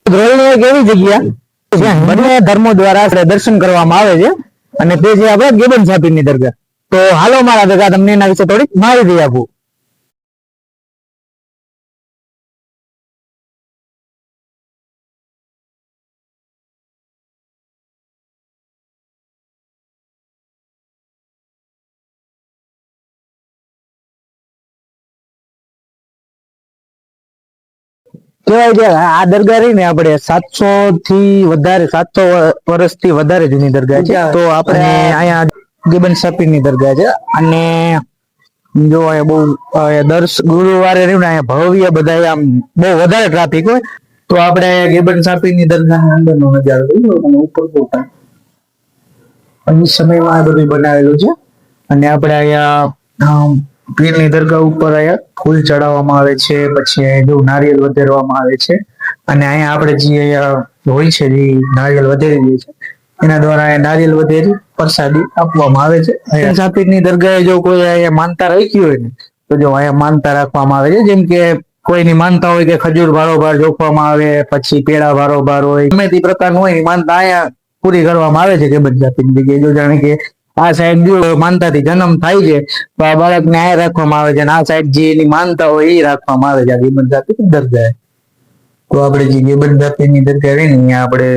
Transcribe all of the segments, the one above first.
ધ્રોલની એક એવી જગ્યા જ્યાં બંને ધર્મો દ્વારા આપણે દર્શન કરવામાં આવે છે અને તે છે આપણે ગેબન સાપીરની દરગાહ. તો હાલો મારા ભેગા તમને એના વિશે થોડીક માહિતી આપું. કહેવાય છે આ દરગાહ રહી ને આપણે 700 વર્ષથી વધારે જૂની દરગાહ છે. તો આપણે અહીંયા ગેબન સાપીરની દરગાહ છે અને જો અહીંયા બહુ દર ગુરુવારે રહ્યું ને અહીંયા ભવ્ય બધા આમ બહુ વધારે ટ્રાફિક હોય. તો આપણે ગેબન સાપીની દરગાહની અંદરનો નજારો જોયો અને ઉપર અહીં સમયમાં આ બધું બનાવેલું છે અને આપણે અહીંયા પીરની દરગાહ ઉપર અહીંયા ફૂલ ચડાવવામાં આવે છે, પછી જો નારિયેલ વધેરવામાં આવે છે અને અહીંયા આપણે જે હોય છે જે નારિયેલ વધેરીએ છે એના દ્વારા અહીંયા નારિયેલ વધેરી પ્રસાદી આપવામાં આવે છે. સાપીરની દરગાહે જો કોઈ અહીંયા માનતા રાખી હોય ને તો જો અહીંયા માનતા રાખવામાં આવે છે, જેમ કે કોઈની માનતા હોય કે ખજૂર ભારોભાર જોખવામાં આવે, પછી પેડા ભારોભાર હોય, ગમે તે પ્રકારનું હોય માનતા અહીંયા પૂરી કરવામાં આવે છે. ગેબન સાપીની જગ્યાએ જો જાણે કે આ સાઈડ જો માનતાથી જન્મ થાય છે તો આ બાળકને આ રાખવામાં આવે છે અને આ સાઈડ જે એની માનતા હોય એ રાખવામાં આવે છે ગેબન સાપીની દરગાહે. તો આપણે જે ગેબન સાપીની દરગાહ રહી ને અહીંયા આપણે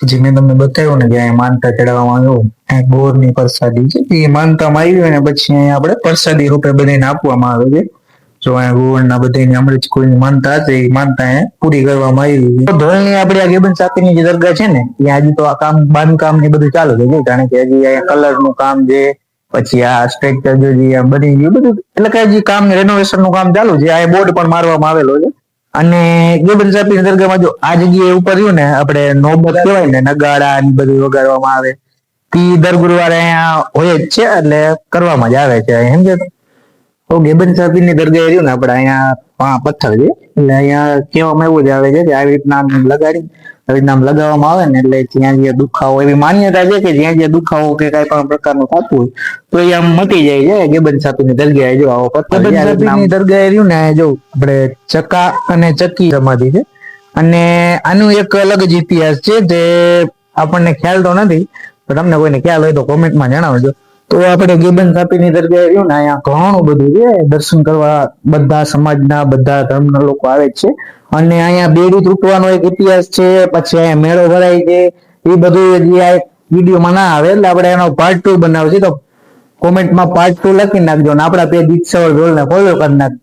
જે મેં તમને બતાવ્યું ને કે અહીંયા માનતા ચડાવવામાં આવ્યું, અહીંયા ગોળની પ્રસાદી છે એ માનતામાં આવી હોય ને પછી અહીંયા આપણે પ્રસાદી રૂપે બધાને આપવામાં આવે છે. જો અહીંયા ગોળના બધાને હમણાં જ કોઈની માનતા હતી એ માનતા અહીંયા પૂરી કરવામાં આવી છે. ધોળની આપણે આ ગેબન સાપીની જે દરગાહ છે ને ત્યાં હજી તો આ કામ બાંધકામ ને બધું ચાલુ છે, કારણ કે હજી અહીંયા કલર નું કામ છે, પછી આ સ્ટ્રક્ચર જો બની ગયું બધું, એટલે કે હજી કામ રેનોવેશન નું કામ ચાલુ છે. આ બોર્ડ પણ મારવામાં આવેલો છે અને ગેબન સાપીની દરગાહમાં જો આ જગ્યાએ ઉપર રહ્યું ને આપણે નોબત કહેવાય ને નગાડા ને બધું વગાડવામાં આવે તે દર ગુરુવારે અહીંયા હોય જ છે, એટલે કરવામાં જ આવે છે સમજે. તો ગેબન સાપીની દરગાહ રહ્યું ને આપણે અહીંયા પથ્થર છે એટલે અહીંયા કહેવામાં એવું જ આવે છે કે આવી રીતના લગાડી આવી રીતના લગાવવામાં આવે ને એટલે જ્યાં જ્યાં દુખાવો, એવી માન્યતા છે કે જ્યાં જ્યાં દુખાવો કે કઈ પણ પ્રકારનું થતું હોય તો એ આમ મટી જાય છે. ગેબન સાપીની દરગાહ જો આવો પથ્થર. ગેબન સાપીની દરગાહ રહ્યું ને જો આપણે ચકા અને ચકી સમાધિ છે અને આનું એક અલગ જ ઇતિહાસ છે જે આપણને ખ્યાલ તો નથી, તો તમને કોઈને ખ્યાલ હોય તો કોમેન્ટમાં જણાવજો. તો આપણે ગેબન સાપીની દરગાહ રહ્યું ને અહીંયા ઘણું બધું છે દર્શન કરવા, બધા સમાજના બધા ધર્મના લોકો આવે જ છે અને અહીંયા બેડી તૂટવાનો એક ઇતિહાસ છે, પછી અહીંયા મેળો ભરાય છે, એ બધું જે આ વિડીયોમાં ના આવે એટલે આપણે એનો પાર્ટ 2 બનાવશે. તો કોમેન્ટમાં પાર્ટ 2 લખી નાખજો અને આપણા પેજ ઈચ્છા હોય ને ફોલો કરી નાખજો.